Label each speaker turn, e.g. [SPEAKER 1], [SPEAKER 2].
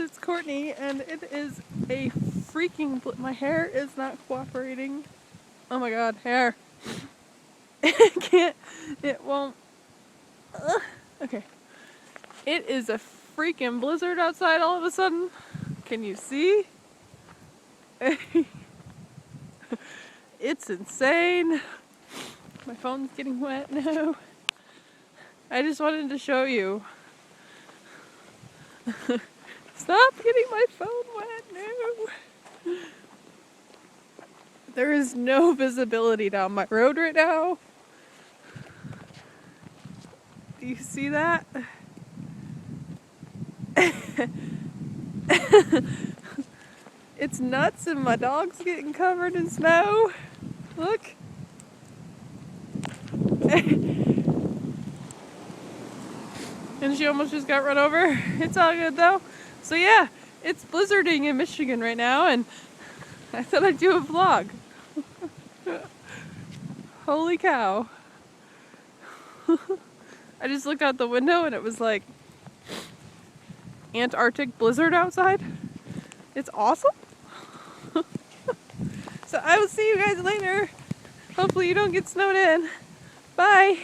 [SPEAKER 1] it's Courtney, and it is a freaking my hair is not cooperating. Oh my god, hair. It can't, it won't. Okay. It is a freaking blizzard outside all of a sudden. Can you see? It's insane. My phone's getting wet now. I just wanted to show you. Stop getting my phone wet now. There is no visibility down my road right now. Do you see that? It's nuts and my dog's getting covered in snow. Look. And she almost just got run over. It's all good though. So yeah, it's blizzarding in Michigan right now, and I thought I'd do a vlog. Holy cow. I just looked out the window and it was like Antarctic blizzard outside. It's awesome. So I will see you guys later. Hopefully you don't get snowed in. Bye.